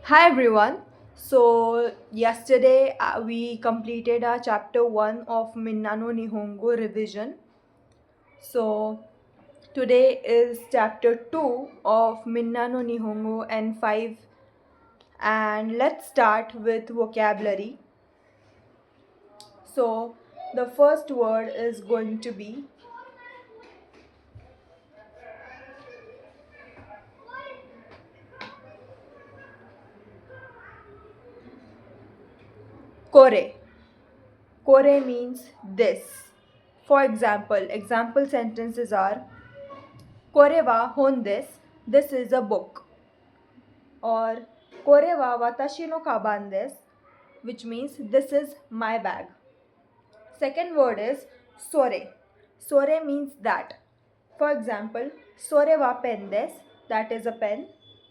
Hi everyone. So yesterday we completed our chapter 1 of Minna no Nihongo revision. So today is chapter 2 of Minna no Nihongo N5, and let's start with vocabulary. So the first word is going to be kore. Kore means this. For example sentences are kore wa hon desu. This is a book. Or kore wa watashi no kaban desu, which means this is my bag. Second word is sore. Sore means that. For example, sore wa pen desu, that is a pen.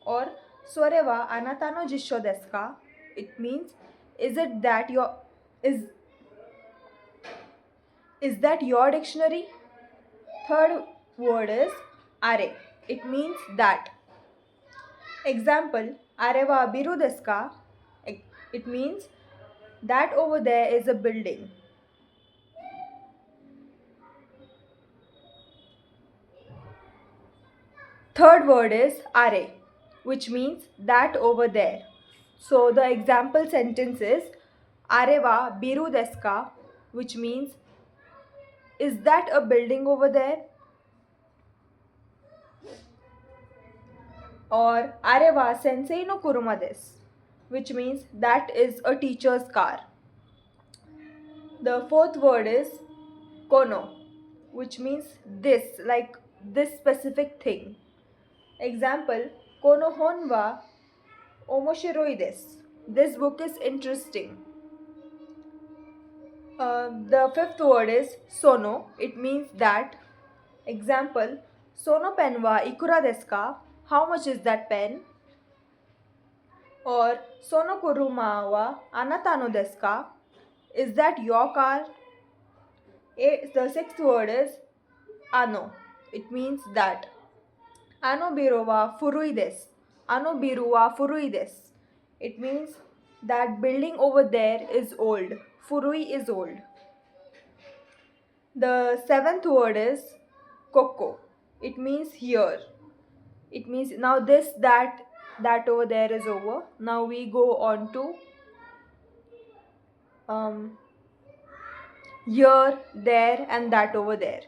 Or sore wa anata no jisho desu ka? It means is it that your is is that your dictionary? Third word is are. It means that. Example, are wa biru desu ka? It means that over there is a building. Third word is are, which means that over there. So the example sentence is are wa biru desu ka, which means is that a building over there? Or are wa sensei no kuruma desu, which means that is a teacher's car. The fourth word is kono, which means this, like this specific thing. Example, kono hon wa omoshiroi desu. This book is interesting. The fifth word is sono. It means that. Example, sono pen wa ikura desu ka? How much is that pen? Or sono kuruma wa anata no desu ka? Is that your car? The sixth word is ano. It means that. Ano biro wa furui desu. Ano biru wa furui desu. It means that building over there is old. Furui is old. The seventh word is koko. It means here. It means now this, that over there is over. Now we go on to here, there, and that over there.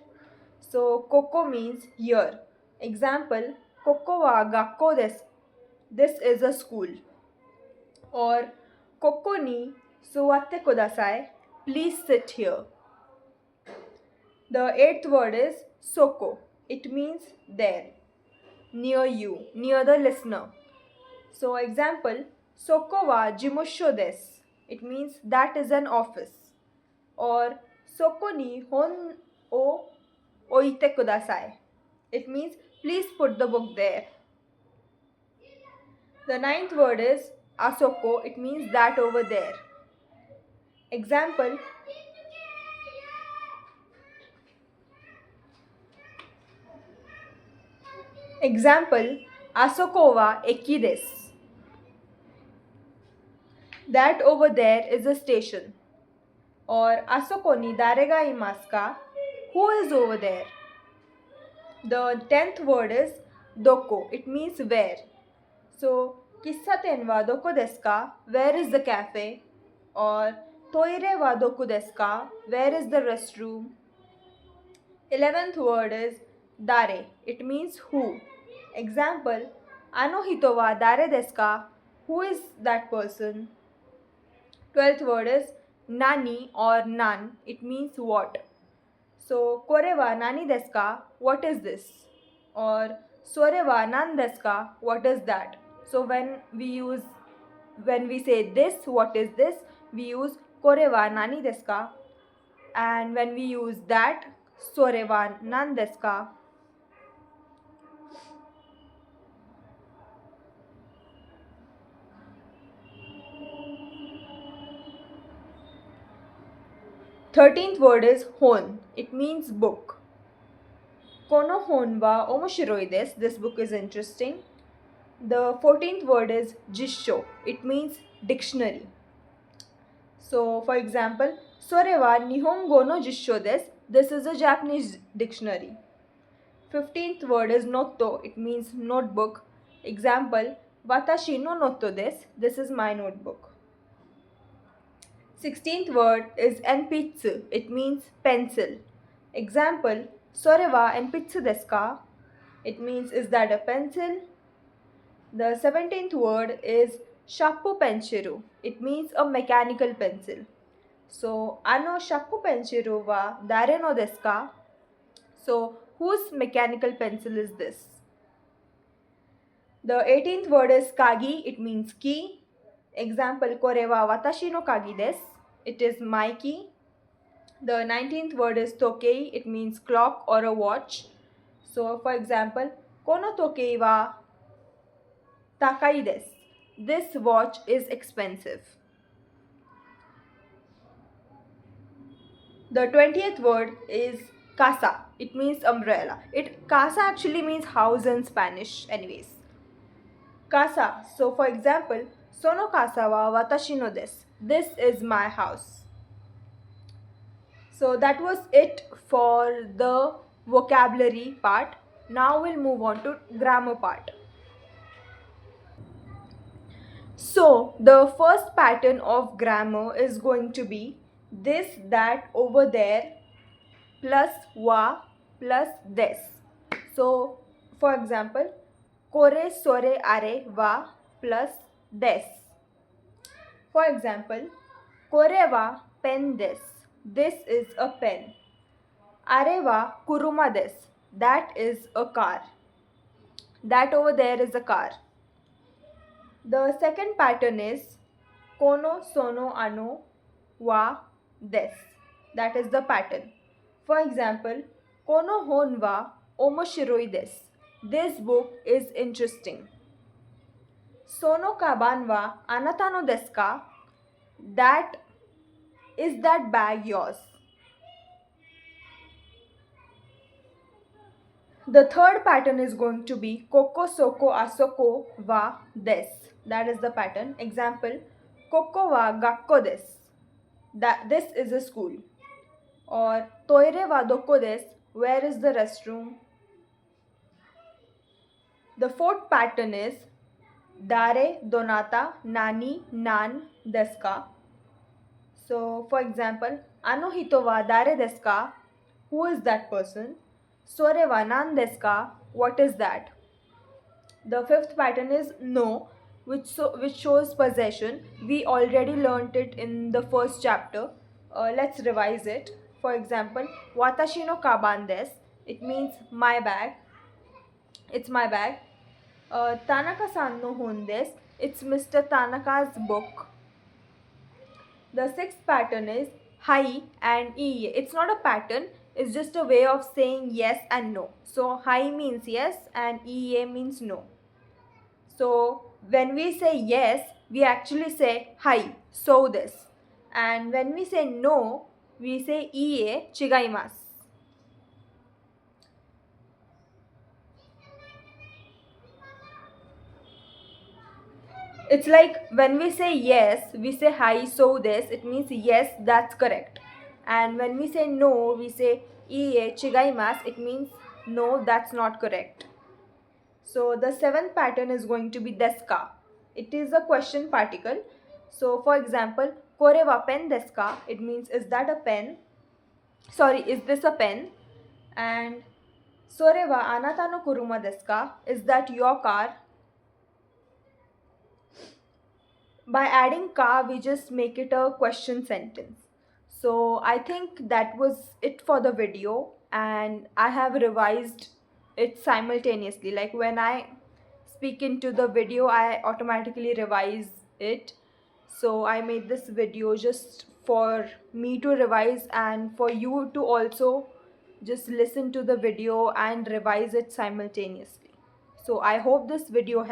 So koko means here. Example, koko wa gakko desu. This is a school. Or koko ni suwatte kudasai. Please sit here. The eighth word is soko. It means there, near you, near the listener. So example, soko wa jimusho desu. It means that is an office. Or soko ni hon o oite kudasai. It means please put the book there. The ninth word is asoko. It means that over there. Example, asoko wa eki desu. That over there is a station. Or asoko ni dare ga imasu ka? Who is over there? The 10th word is doko. It means where. So, kissaten wa doko desu ka? Where is the cafe? Or toire wa doku desu ka? Where is the restroom? 11th word is dare. It means who. Example, ano hito wa dare desu ka? Who is that person? 12th word is nani or nan. It means what. So, kore wa nani desu ka? What is this? Or sore wa nan desu ka? What is that? So, when we say this, what is this? We use kore wa nani desu ka? And when we use that, sore wa nan desu ka? 13th word is hon. It means book. Kono hon wa omoshiroi desu. This book is interesting. The 14th word is jisho. It means dictionary. So, for example, Sore wa Nihongo no jisho desu. This is a Japanese dictionary. 15th word is noto. It means notebook. Example, Watashi no noto desu. This is my notebook. 16th word is enpitsu. It means pencil. Example, Sore wa enpitsu desu ka? It means, is that a pencil? The 17th word is shappu penchiru. It means a mechanical pencil. So, ano shappu penchiru wa dare no desu ka? So, whose mechanical pencil is this? The 18th word is kagi. It means key. Example, kore wa watashi no kagi desu. It is my key. The 19th word is tokei. It means clock or a watch. So, for example, kono tokei wa takai desu. This watch is expensive. The 20th word is casa. It means umbrella. Casa actually means house in Spanish anyways. Casa. So for example, sono casa wa watashi no desu. This is my house. So that was it for the vocabulary part. Now we'll move on to grammar part. So the first pattern of grammar is going to be this, that, over there, plus wa plus des. So for example, kore, sore, are, wa plus des. For example, kore wa pen des. This is a pen. Are wa kuruma des. That is a car. That over there is a car. The second pattern is kono, sono, ano, wa, des. That is the pattern. For example, kono hon wa omoshiroi desu. This book is interesting. Sono kaban wa anata no desu ka? That is that bag yours. The third pattern is going to be koko, soko, asoko wa desu. That is the pattern. Example, koko wa gakko desu. This is a school. Or toire wa doko desu. Where is the restroom? The fourth pattern is dare, donata, nani, nan, desu ka. So for example, ano hito wa dare desu ka? Who is that person? Sore wa nan desu ka? What is that? The fifth pattern is no, which shows possession. We already learnt it in the first chapter. Let's revise it. For example, watashi no kaban desu. It means my bag. It's my bag. Tanaka-san no hon desu. It's Mr. Tanaka's book. The sixth pattern is hai and iie. It's not a pattern. It's just a way of saying yes and no. So hai means yes and iie means no. So when we say yes, we actually say hai, so this. And when we say no, we say iie, chigaimasu. It's like when we say yes, we say hi, so this. It means yes, that's correct. And when we say no, we say iie, chigaimasu. It means no, that's not correct. So the seventh pattern is going to be desu ka. It is a question particle. So for example, kore wa pen desu ka? It means, is that a pen? Sorry, is this a pen? And sore wa anata no kuruma desu ka? Is that your car? By adding ka, we just make it a question sentence. So I think that was it for the video, and I have revised it simultaneously. Like when I speak into the video, I automatically revise it. So I made this video just for me to revise and for you to also just listen to the video and revise it simultaneously. So I hope this video